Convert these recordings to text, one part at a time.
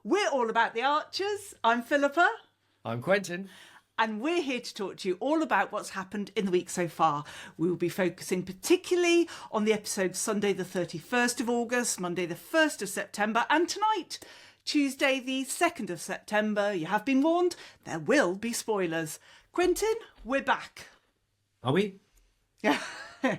We're all about the Archers. I'm Philippa. I'm Quentin. And we're here to talk to you all about what's happened in the week so far. We will be focusing particularly on the episodes Sunday the 31st of August, Monday the 1st of September, and tonight, Tuesday the 2nd of September. You have been warned, there will be spoilers. Quentin, we're back. Are we? Yeah. We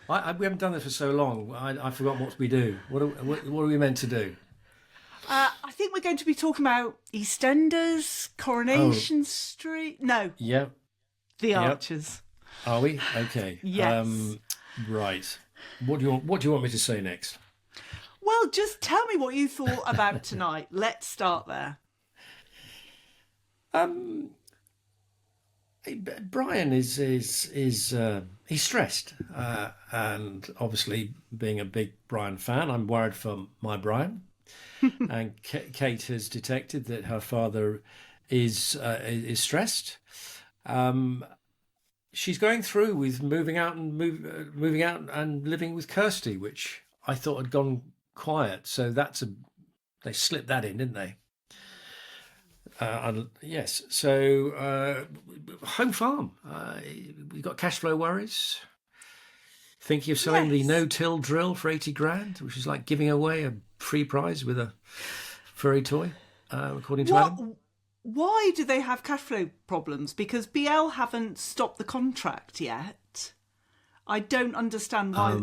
haven't done this for so long. I've forgotten what we do. What are we meant to do? I think we're going to be talking about EastEnders, Coronation Street. No. Yep. The Archers. Are we? Okay. Yes. Right. What do you want me to say next? Well, just tell me what you thought about tonight. Let's start there. Brian is he's stressed, and obviously being a big Brian fan, I'm worried for my Brian. And Kate has detected that her father is stressed. She's going through with moving out and living with Kirsty, which I thought had gone quiet. So they slipped that in, didn't they? Yes. So home farm. We've got cash flow worries. Thinking of selling the no-till drill for 80 grand, which is like giving away a free prize with a furry toy, according to Adam. Why do they have cash flow problems? Because BL haven't stopped the contract yet. I don't understand why.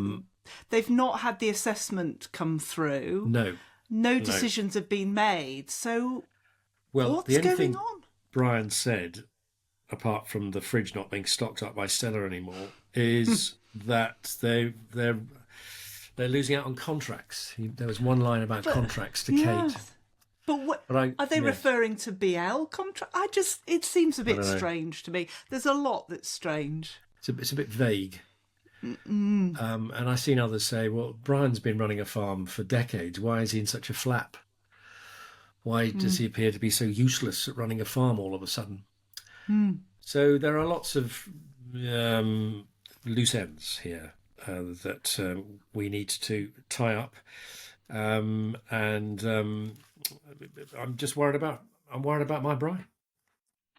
They've not had the assessment come through. No decisions have been made. So what's the only going thing on? Brian said, apart from the fridge not being stocked up by Stella anymore, is that they're losing out on contracts. There was one line about contracts to Kate. But are they referring to BL contract? It seems a bit strange to me. There's a lot that's strange. It's a bit vague. And I've seen others say, well, Brian's been running a farm for decades. Why is he in such a flap? Why does he appear to be so useless at running a farm all of a sudden? So there are lots of loose ends here that we need to tie up, and I'm just worried about my Brian.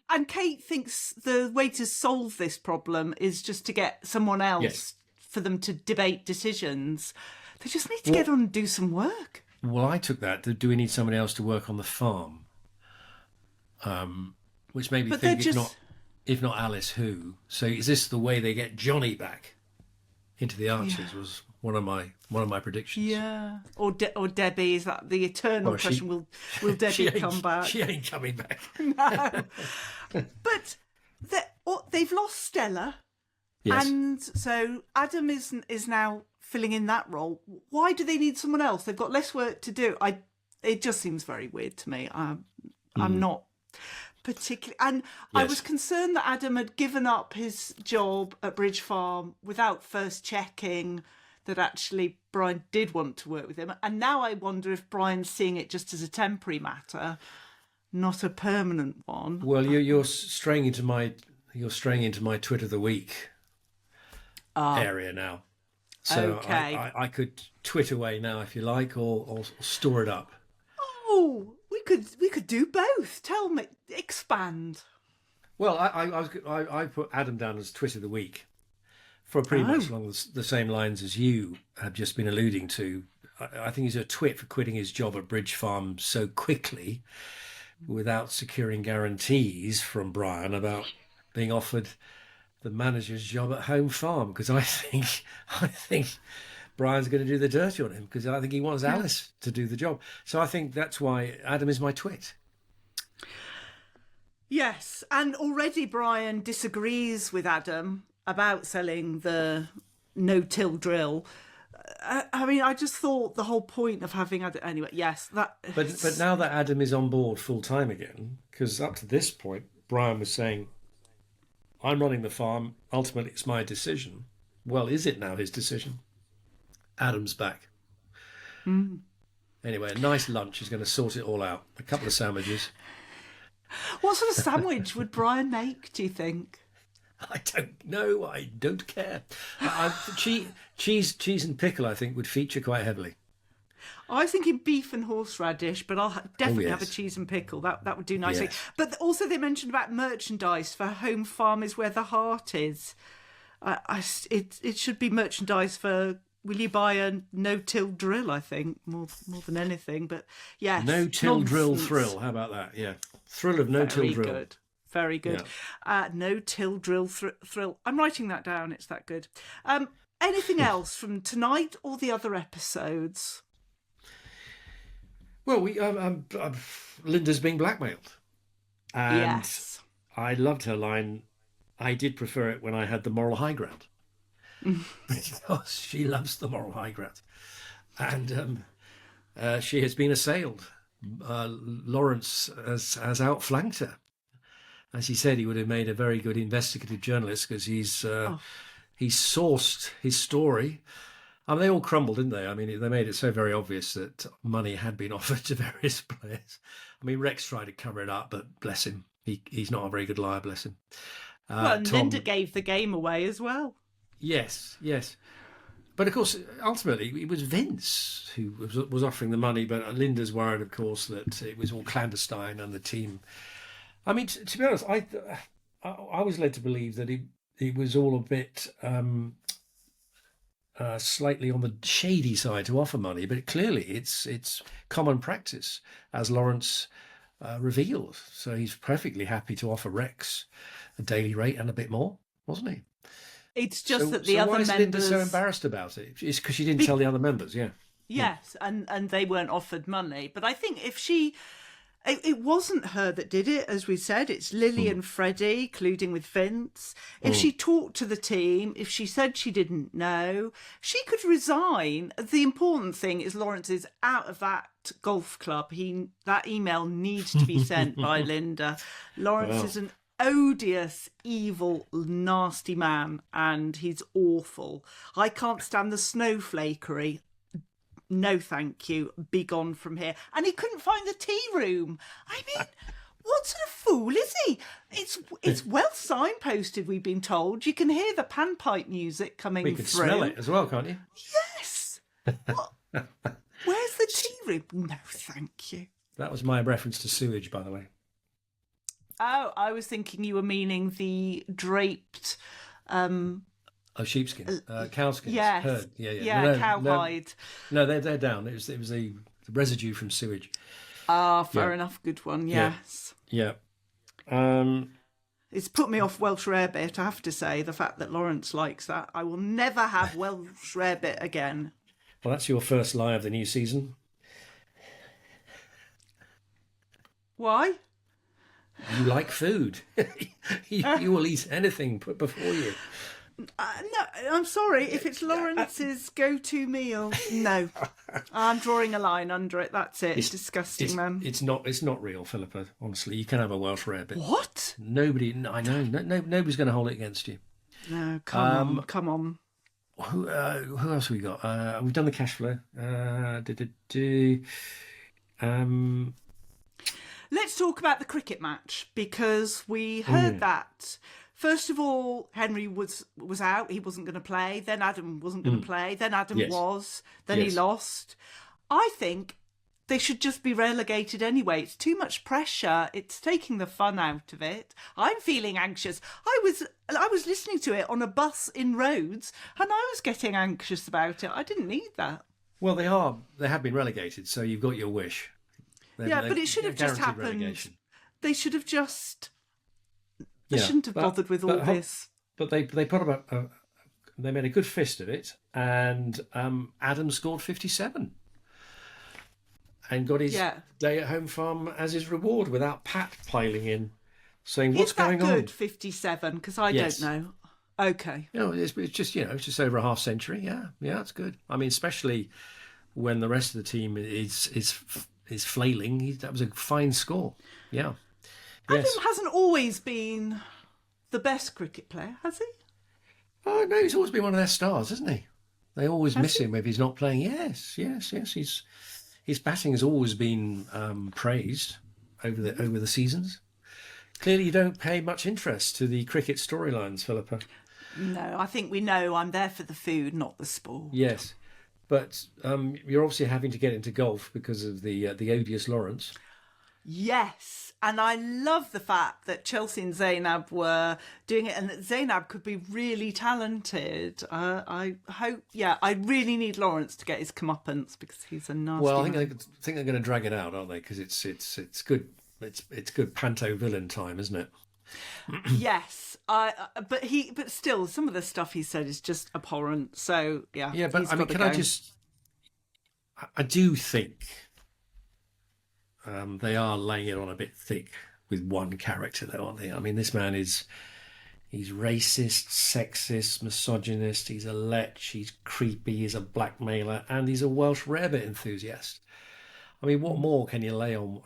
And Kate thinks the way to solve this problem is just to get someone else for them to debate decisions. They just need to get on and do some work. Well, I took that. Do we need somebody else to work on the farm? Which made me think, if not Alice, who? So is this the way they get Johnny back into the Archers? Was one of my predictions. Yeah, or Debbie. Is that the eternal question? Will Debbie come back? She ain't coming back. No, but they've lost Stella, and so Adam is now filling in that role. Why do they need someone else? They've got less work to do. It just seems very weird to me. I'm not particularly, and I was concerned that Adam had given up his job at Bridge Farm without first checking that actually Brian did want to work with him. And now I wonder if Brian's seeing it just as a temporary matter, not a permanent one. Well, you're straying into my Twitter of the week area now. So okay. I could twit away now if you like, or store it up. Oh, we could do both. Tell me, expand. Well, I put Adam down as Twitter of the week for pretty much along the same lines as you have just been alluding to. I think he's a twit for quitting his job at Bridge Farm so quickly without securing guarantees from Brian about being offered the manager's job at Home Farm, because I think Brian's going to do the dirty on him, because I think he wants Alice to do the job. So I think that's why Adam is my twit. Yes, and already Brian disagrees with Adam about selling the no-till drill. I mean, I just thought the whole point of having Adam... Anyway, yes. But now that Adam is on board full-time again, because up to this point, Brian was saying, I'm running the farm, ultimately it's my decision. Well, is it now his decision? Adam's back. Anyway, a nice lunch is going to sort it all out. A couple of sandwiches. What sort of sandwich would Brian make, do you think? I don't know. I don't care. Cheese and pickle, I think, would feature quite heavily. I was thinking beef and horseradish, but I'll definitely have a cheese and pickle. That would do nicely. Yes. But also they mentioned about merchandise for Home Farm is Where the Heart Is. It should be merchandise for Will You Buy a No-Till Drill, I think, more than anything. But yes. No-Till Drill Thrill. How about that? Yeah. Thrill of No-Till Drill. Good. Very good. Yeah. No-Till Drill Thrill. I'm writing that down. It's that good. Anything else from tonight or the other episodes? Well, Linda's being blackmailed. And yes. I loved her line, I did prefer it when I had the moral high ground. Because she loves the moral high ground. And she has been assailed. Lawrence has outflanked her. As he said, he would have made a very good investigative journalist because he's sourced his story. I mean, they all crumbled, didn't they? I mean, they made it so very obvious that money had been offered to various players. I mean, Rex tried to cover it up, but bless him. He's not a very good liar, bless him. And Linda gave the game away as well. Yes. But, of course, ultimately, it was Vince who was offering the money, but Linda's worried, of course, that it was all clandestine and the team... I mean, to be honest, I was led to believe that it was all a bit... slightly on the shady side to offer money, but clearly it's common practice, as Lawrence revealed. So he's perfectly happy to offer Rex a daily rate and a bit more, wasn't he? It's just that the other members... why is Linda so embarrassed about it? It's because she didn't tell the other members, yeah. Yes, and they weren't offered money. But I think if she... It wasn't her that did it, as we said. It's Lillian and Freddie colluding with Vince. If she talked to the team, if she said she didn't know, she could resign. The important thing is Lawrence is out of that golf club. That email needs to be sent by Linda. Lawrence is an odious, evil, nasty man, and he's awful. I can't stand the snowflakery. No, thank you. Be gone from here. And he couldn't find the tea room. I mean, what sort of fool is he? It's well signposted, we've been told. You can hear the panpipe music coming through. You can smell it as well, can't you? Yes. Where's the tea room? No, thank you. That was my reference to sewage, by the way. Oh, I was thinking you were meaning the draped... sheepskin, cowskin. Yes. Herd. Yeah, cowhide. No, they're down. It was the residue from sewage. Fair enough. Good one. Yes. Yeah. It's put me off Welsh rarebit, I have to say, the fact that Lawrence likes that. I will never have Welsh rarebit again. Well, that's your first lie of the new season. Why? You like food. you will eat anything put before you. No, I'm sorry. If it's Lawrence's go-to meal, no. I'm drawing a line under it. That's it. It's disgusting, man. It's not real, Philippa. Honestly, you can have a Welsh rarebit. What? Nobody. I know. Nobody's going to hold it against you. No, come on. Who else have we got? We've done the cash flow. Let's talk about the cricket match, because we heard that. First of all, Henry was out. He wasn't going to play. Then Adam wasn't going to play. Then Adam was. Then he lost. I think they should just be relegated anyway. It's too much pressure. It's taking the fun out of it. I'm feeling anxious. I was listening to it on a bus in Rhodes, and I was getting anxious about it. I didn't need that. Well, they have been relegated, so you've got your wish. But it should have just happened. Relegation. They should have just... They shouldn't have bothered with all this. But they put up they made a good fist of it, and Adam scored 57 and got his day at Home Farm as his reward without Pat piling in, saying, "What's going on?" Is that good, 57? Because I don't know. Okay. It's just it's just over a half century. Yeah, it's good. I mean, especially when the rest of the team is flailing. That was a fine score. Yeah. Adam hasn't always been the best cricket player, has he? Oh, no, he's always been one of their stars, hasn't he? They always miss him if he's not playing. Yes. His batting has always been praised over the seasons. Clearly, you don't pay much interest to the cricket storylines, Philippa. No, I think we know I'm there for the food, not the sport. Yes. But you're obviously having to get into golf because of the odious Lawrence. Yes, and I love the fact that Chelsea and Zainab were doing it, and that Zainab could be really talented. I hope, I really need Lawrence to get his comeuppance because he's a nasty. Well, I man. think they're going to drag it out, aren't they? Because it's good. It's good panto villain time, isn't it? Yes, but still, some of the stuff he said is just abhorrent. So Yeah, but he's I mean, gotta can I go. just? I do think they are laying it on a bit thick with one character, though, aren't they? I mean, this man he's racist, sexist, misogynist. He's a lech. He's creepy. He's a blackmailer, and he's a Welsh rarebit enthusiast. I mean, what more can you lay on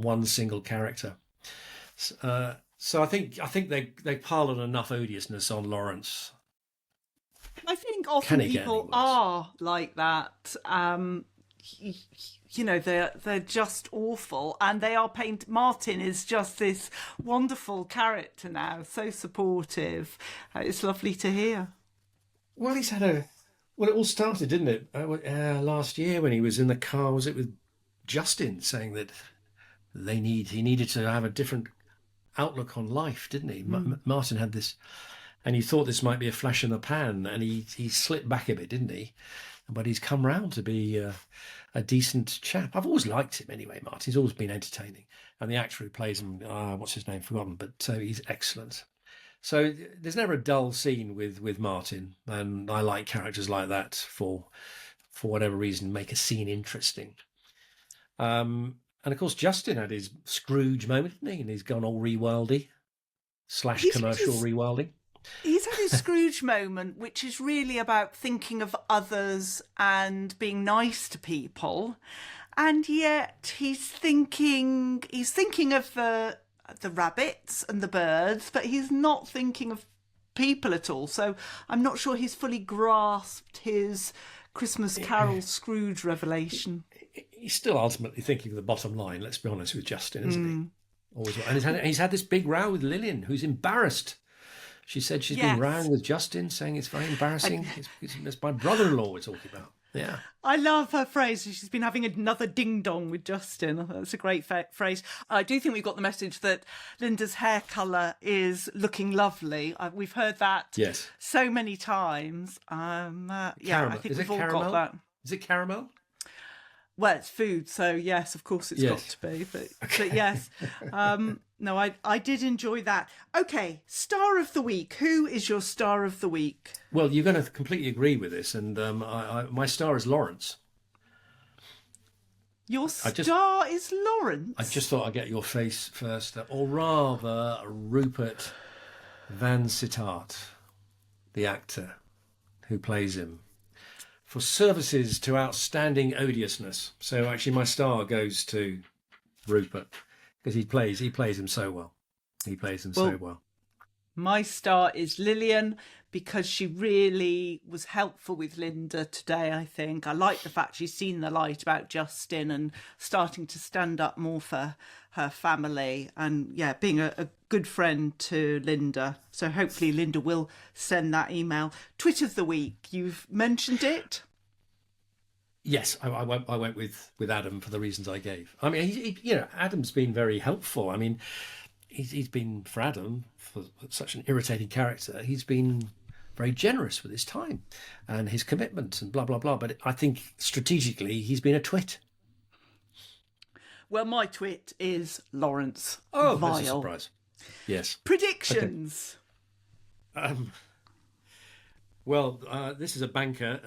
one single character? So I think they piled on enough odiousness on Lawrence. I think often people are like that. They're just awful, and they are painted. Martin is just this wonderful character now, so supportive. It's lovely to hear. Well, it all started, didn't it? Last year when he was in the car, was it with Justin, saying that he needed to have a different outlook on life, didn't he? Martin had this, and he thought this might be a flash in the pan, and he slipped back a bit, didn't he? But he's come round to be a decent chap. I've always liked him anyway, Martin. He's always been entertaining. And the actor who plays him, what's his name? Forgotten, but he's excellent. So there's never a dull scene with Martin, and I like characters like that for whatever reason, make a scene interesting. And of course, Justin had his Scrooge moment, didn't he? And he's gone all rewildy / commercial rewilding. He's had his Scrooge moment, which is really about thinking of others and being nice to people, and yet he's thinking of the rabbits and the birds, but he's not thinking of people at all. So I'm not sure he's fully grasped his Christmas Carol Scrooge revelation. He's still ultimately thinking of the bottom line. Let's be honest with Justin, isn't he? Always, and he's had this big row with Lillian, who's embarrassed. She said she's been rowing with Justin, saying it's very embarrassing. It's my brother-in-law we're talking about. Yeah. I love her phrase. She's been having another ding-dong with Justin. That's a great phrase. I do think we've got the message that Linda's hair colour is looking lovely. We've heard that so many times. I think we've all got that. Is it caramel? Well, it's food, so yes, of course it's got to be. But yes. No, I did enjoy that. Okay, star of the week. Who is your star of the week? Well, you're going to completely agree with this, and my star is Lawrence. Your star is Lawrence? I just thought I'd get your face first, or rather Rupert Van Sittart, the actor who plays him, for services to outstanding odiousness. So actually my star goes to Rupert, because he plays him so well. He plays him so well. My star is Lillian, because she really was helpful with Linda today, I think. I like the fact she's seen the light about Justin and starting to stand up more for her family and, being a good friend to Linda. So hopefully Linda will send that email. Twit of the week, you've mentioned it? Yes, I went with Adam for the reasons I gave. I mean, Adam's been very helpful. I mean, he's been, for Adam, for such an irritating character, he's been very generous with his time and his commitment and blah, blah, blah. But I think strategically he's been a twit. Well, my twit is Lawrence. Oh, vile. That's a surprise. Yes. Predictions. Okay. Well, this is a banker.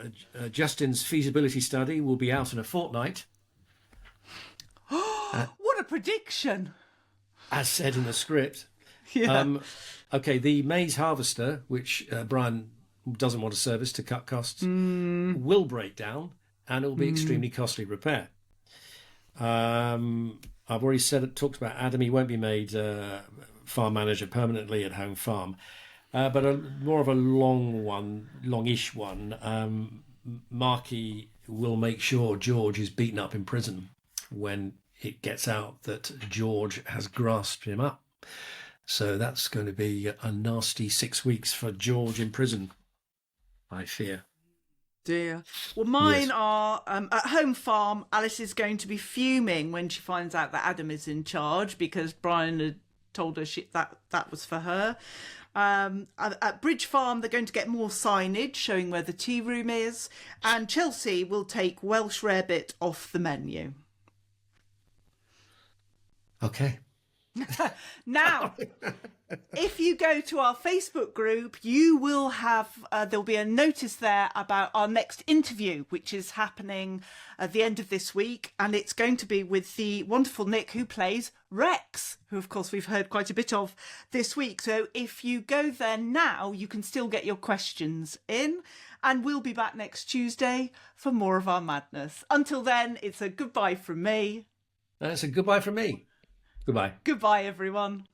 Justin's feasibility study will be out in a fortnight. What a prediction! As said in the script. Yeah. Okay, the maize harvester, which Brian doesn't want to service to cut costs, will break down and it will be extremely costly repair. I've already talked about Adam. He won't be made farm manager permanently at Home Farm. But more of a longish one. Marky will make sure George is beaten up in prison when it gets out that George has grasped him up. So that's going to be a nasty 6 weeks for George in prison, I fear. Dear. Well, mine Yes. are at home farm. Alice is going to be fuming when she finds out that Adam is in charge because Brian had told her that was for her. At Bridge Farm, they're going to get more signage showing where the tea room is, and Chelsea will take Welsh rarebit off the menu. Okay. Now, if you go to our Facebook group, you will have, there'll be a notice there about our next interview, which is happening at the end of this week. And it's going to be with the wonderful Nick who plays Rex, who, of course, we've heard quite a bit of this week. So if you go there now, you can still get your questions in. And we'll be back next Tuesday for more of our madness. Until then, it's a goodbye from me. That's a goodbye from me. Goodbye. Goodbye, everyone.